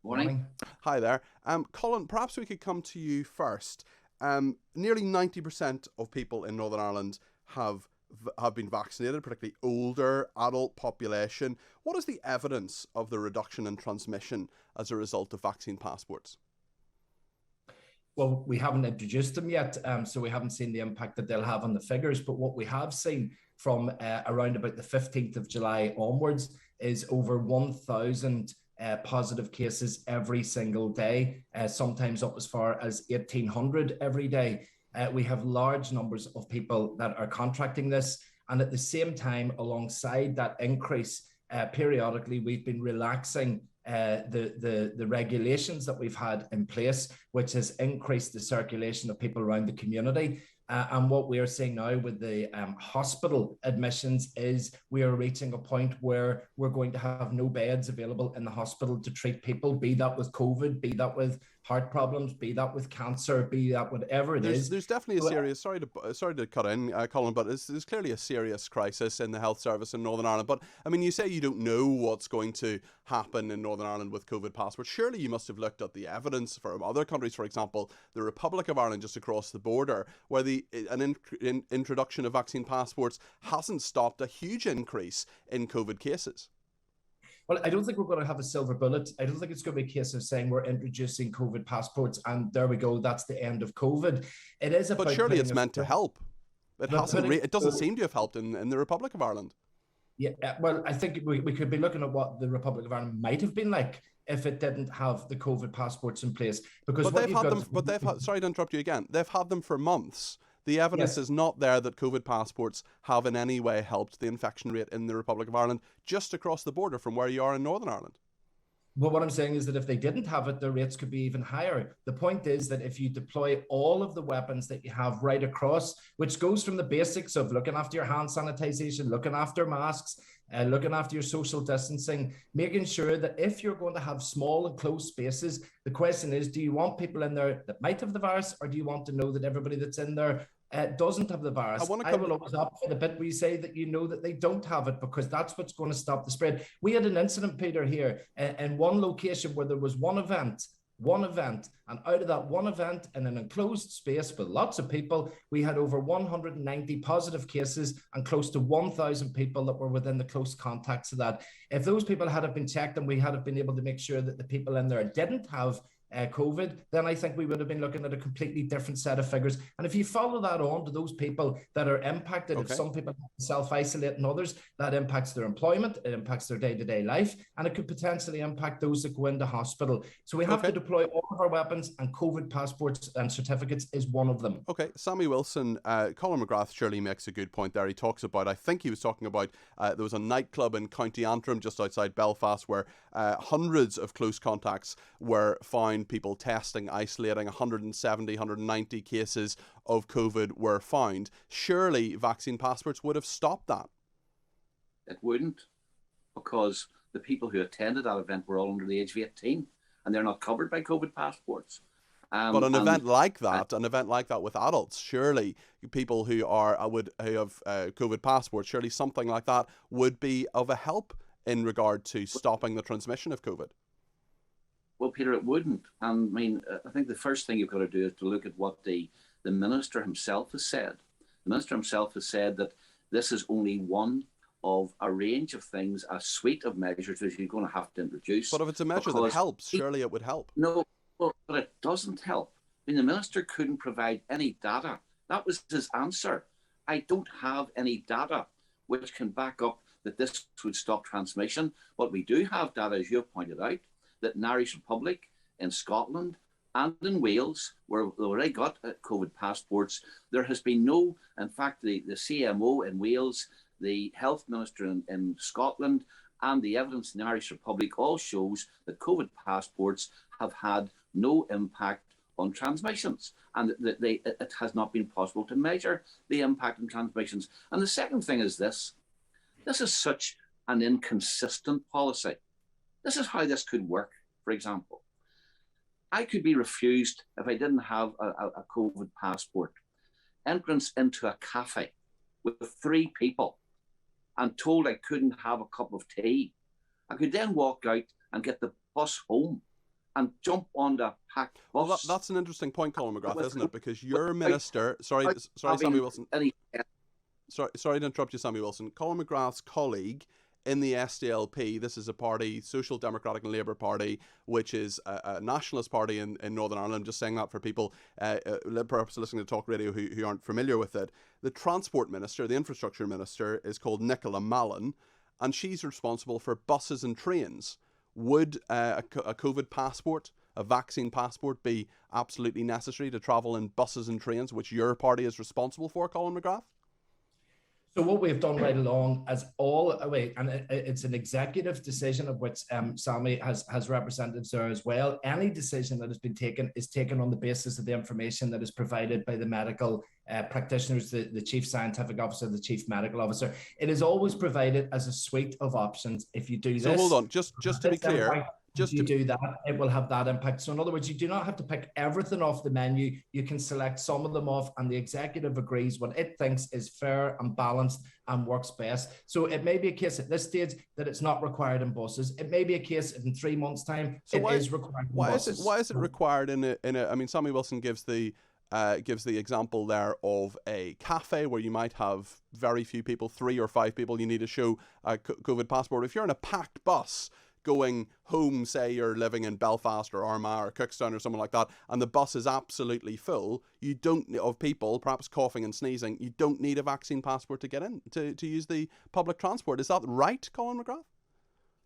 Morning. Morning. Hi there. Colin, perhaps we could come to you first. Nearly 90% of people in Northern Ireland have been vaccinated, particularly older adult population. What is the evidence of the reduction in transmission as a result of vaccine passports? Well, we haven't introduced them yet, so we haven't seen the impact that they'll have on the figures. But what we have seen from around about the 15th of July onwards is over 1,000 positive cases every single day, sometimes up as far as 1,800 every day. We have large numbers of people that are contracting this. And at the same time, alongside that increase, periodically, we've been relaxing the regulations that we've had in place, which has increased the circulation of people around the community. And what we are seeing now with the hospital admissions is we are reaching a point where we're going to have no beds available in the hospital to treat people, be that with COVID, be that with heart problems, be that with cancer, be that whatever it is. There's definitely a serious, sorry to cut in, Colin, but there's clearly a serious crisis in the health service in Northern Ireland. But I mean, you say you don't know what's going to happen in Northern Ireland with COVID passports. Surely you must have looked at the evidence from other countries, for example, the Republic of Ireland just across the border, where an introduction of vaccine passports hasn't stopped a huge increase in COVID cases. Well, I don't think we're going to have a silver bullet. I don't think it's going to be a case of saying we're introducing COVID passports and there we go, that's the end of COVID. It is about. But surely it's meant to help. It hasn't. It doesn't seem to have helped in the Republic of Ireland. Yeah, well, I think we could be looking at what the Republic of Ireland might have been like if it didn't have the COVID passports in place. Because sorry to interrupt you again. They've had them for months. The evidence is not there that COVID passports have in any way helped the infection rate in the Republic of Ireland just across the border from where you are in Northern Ireland. Well, what I'm saying is that if they didn't have it, the rates could be even higher. The point is that if you deploy all of the weapons that you have right across, which goes from the basics of looking after your hand sanitization, looking after masks, looking after your social distancing, making sure that if you're going to have small and close spaces, the question is, do you want people in there that might have the virus, or do you want to know that everybody that's in there doesn't have the virus? I will always opt for the bit where you say that you know that they don't have it, because that's what's going to stop the spread. We had an incident, Peter, here in one location where there was one event, and out of that one event in an enclosed space with lots of people, we had over 190 positive cases and close to 1,000 people that were within the close contacts of that. If those people had been checked and we had been able to make sure that the people in there didn't have COVID, then I think we would have been looking at a completely different set of figures. And if you follow that on to those people that are impacted, if some people self-isolate and others, that impacts their employment, it impacts their day-to-day life, and it could potentially impact those that go into hospital. So we have to deploy all of our weapons, and COVID passports and certificates is one of them. Okay, Sammy Wilson, Colin Mcgrath surely makes a good point there. He talks about, I think he was talking about, there was a nightclub in County Antrim just outside Belfast where hundreds of close contacts were found, people testing, isolating, 170, 190 cases of COVID were found. Surely vaccine passports would have stopped that. It wouldn't, because the people who attended that event were all under the age of 18 and they're not covered by COVID passports. But an event like that with adults, surely people who have COVID passports, surely something like that would be of a help in regard to stopping the transmission of COVID. Well, Peter, it wouldn't. And I mean, I think the first thing you've got to do is to look at what the minister himself has said. The minister himself has said that this is only one of a range of things, a suite of measures that you're going to have to introduce. But if it's a measure that helps, surely it would help. No, but it doesn't help. I mean, the minister couldn't provide any data. That was his answer. I don't have any data which can back up that this would stop transmission. But we do have data, as you have pointed out, that in Irish Republic, in Scotland, and in Wales, where they already got COVID passports, there has been no, in fact, the CMO in Wales, the health minister in Scotland, and the evidence in the Irish Republic all shows that COVID passports have had no impact on transmissions, and that it has not been possible to measure the impact on transmissions. And the second thing is this is such an inconsistent policy. This is how this could work, for example. I could be refused, if I didn't have a COVID passport, entrance into a cafe with 3 people and told I couldn't have a cup of tea. I could then walk out and get the bus home and jump on the packed bus. Well, that's an interesting point, Colin Mcgrath, isn't it? Because your minister, sorry, Sammy Wilson. Sorry to interrupt you, Sammy Wilson. Colin Mcgrath's colleague in the SDLP, this is a party, Social Democratic and Labour Party, which is a nationalist party in Northern Ireland. I'm just saying that for people perhaps listening to Talk Radio who aren't familiar with it. The Transport Minister, the Infrastructure Minister, is called Nicola Mallon, and she's responsible for buses and trains. Would a COVID passport, a vaccine passport, be absolutely necessary to travel in buses and trains, which your party is responsible for, Colin Mcgrath? So what we've done right along as and it's an executive decision of which Sammy has representatives there as well. Any decision that has been taken is taken on the basis of the information that is provided by the medical practitioners, the chief scientific officer, the chief medical officer. It is always provided as a suite of options. If you do this, so hold on, just to be clear. Do that, it will have that impact. So in other words, you do not have to pick everything off the menu. You can select some of them off, and the executive agrees what it thinks is fair and balanced and works best. So it may be a case at this stage that it's not required in buses. It may be a case in 3 months' time it is required in buses. Why is it required in a? I mean, Sammy Wilson gives the example there of a cafe where you might have very few people, 3 or 5 people. You need to show a COVID passport. If you're in a packed bus going home, say you're living in Belfast or Armagh or Cookstown or something like that, and the bus is absolutely full, you don't, of people perhaps coughing and sneezing, you don't need a vaccine passport to get in to use the public transport. Is that right, Colin Mcgrath?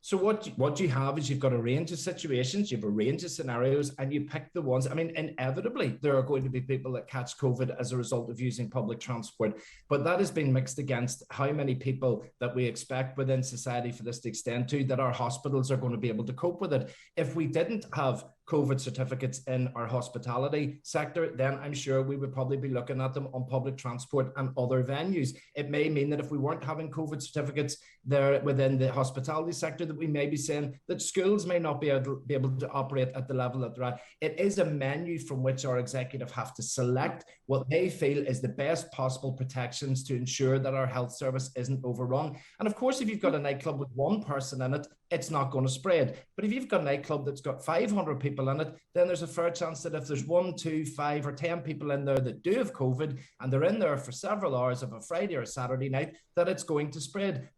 So what you have is you've got a range of situations, you have a range of scenarios, and you pick the ones. I mean, inevitably, there are going to be people that catch COVID as a result of using public transport, but that has been mixed against how many people that we expect within society for this to extend to, that our hospitals are going to be able to cope with it. If we didn't have COVID certificates in our hospitality sector, then I'm sure we would probably be looking at them on public transport and other venues. It may mean that if we weren't having COVID certificates there within the hospitality sector, that we may be saying that schools may not be able to operate at the level that they're at. It is a menu from which our executive have to select what they feel is the best possible protections to ensure that our health service isn't overrun. And of course, if you've got a nightclub with one person in it, it's not going to spread. But if you've got a nightclub that's got 500 people in it, then there's a fair chance that if there's 1, 2, 5 or 10 people in there that do have COVID and they're in there for several hours of a Friday or Saturday night, that it's going to spread.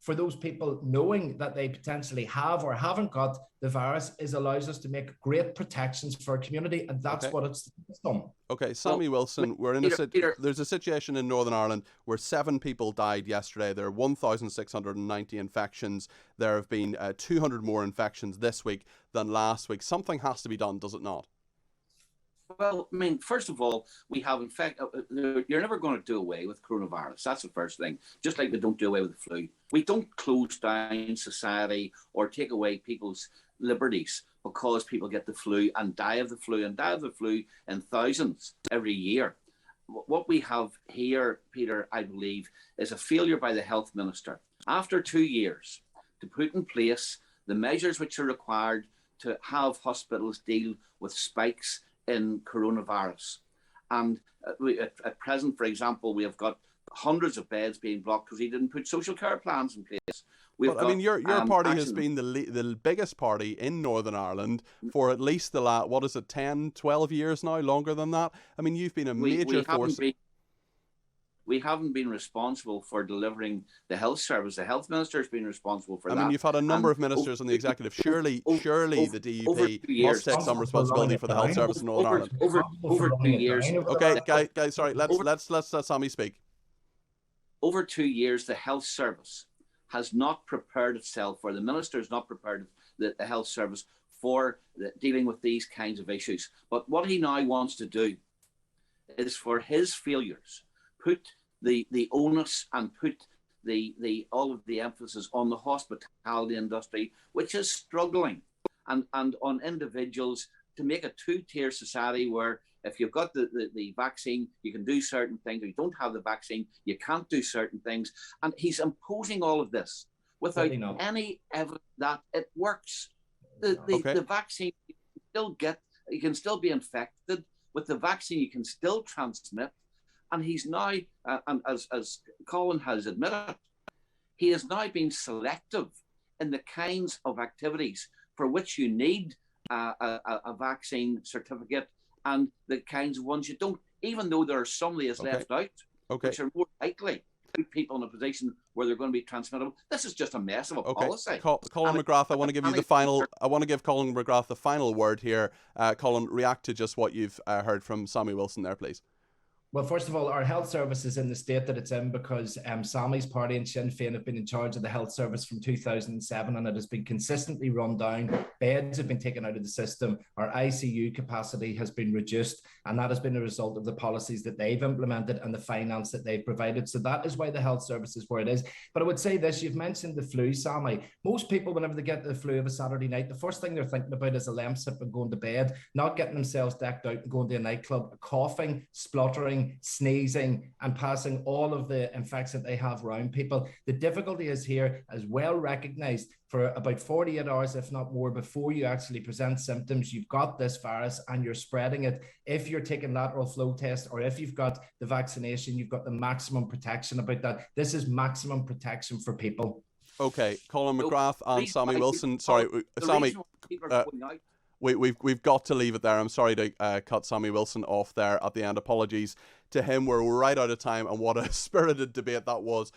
For those people knowing that they potentially have or haven't got the virus allows us to make great protections for our community, and that's what it's done. Okay, Sammy Wilson, we're in there's a situation in Northern Ireland where 7 people died yesterday. There are 1,690 infections. There have been 200 more infections this week than last week. Something has to be done, does it not? Well, I mean, first of all, we have you're never going to do away with coronavirus. That's the first thing. Just like we don't do away with the flu. We don't close down society or take away people's liberties because people get the flu and die of the flu in thousands every year. What we have here, Peter, I believe, is a failure by the health minister after 2 years to put in place the measures which are required to have hospitals deal with spikes in coronavirus. And at present, for example, we have got hundreds of beds being blocked because he didn't put social care plans in place. But I mean, your party has been the biggest party in Northern Ireland for at least the 10, 12 years now, longer than that. I mean, you've been a major force. We haven't been responsible for delivering the health service. The health minister has been responsible for that. I mean, you've had a number of ministers on the executive. Surely the DUP must take some responsibility for the health service in Northern Ireland. Over 2 years. Okay, guys, sorry. Let's let Sammy speak. Over 2 years, the health service has not prepared itself, or the minister has not prepared the health service for dealing with these kinds of issues. But what he now wants to do is for his failures, put the onus and put all of the emphasis on the hospitality industry, which is struggling, and on individuals, to make a 2-tier society where if you've got the vaccine, you can do certain things. If you don't have the vaccine, you can't do certain things. And he's imposing all of this without any evidence that it works. The vaccine, you can still be infected. With the vaccine, you can still transmit. And he's now, and as Colin has admitted, he is now being selective in the kinds of activities for which you need a vaccine certificate, and the kinds of ones you don't, even though there are some that is left out, which are more likely to put people in a position where they're going to be transmittable. This is just a mess of a policy. Colin Mcgrath, I want to give you the final. I want to give Colin Mcgrath the final word here. Colin, react to just what you've heard from Sammy Wilson there, please. Well, first of all, our health service is in the state that it's in because Sammy's party and Sinn Féin have been in charge of the health service from 2007, and it has been consistently run down. Beds have been taken out of the system. Our ICU capacity has been reduced, and that has been a result of the policies that they've implemented and the finance that they've provided. So that is why the health service is where it is. But I would say this, you've mentioned the flu, Sammy. Most people, whenever they get the flu of a Saturday night, the first thing they're thinking about is a lemsip and going to bed, not getting themselves decked out and going to a nightclub, coughing, spluttering, sneezing, and passing all of the infection they have around people. The difficulty is here, as well recognized, for about 48 hours, if not more, before you actually present symptoms, you've got this virus and you're spreading it. If you're taking lateral flow test, or if you've got the vaccination, you've got the maximum protection about that. This is maximum protection for people. Okay, Colin Mcgrath and Sammy Wilson. Sorry, Sammy. We've got to leave it there. I'm sorry to cut Sammy Wilson off there at the end. Apologies to him. We're right out of time, and what a spirited debate that was.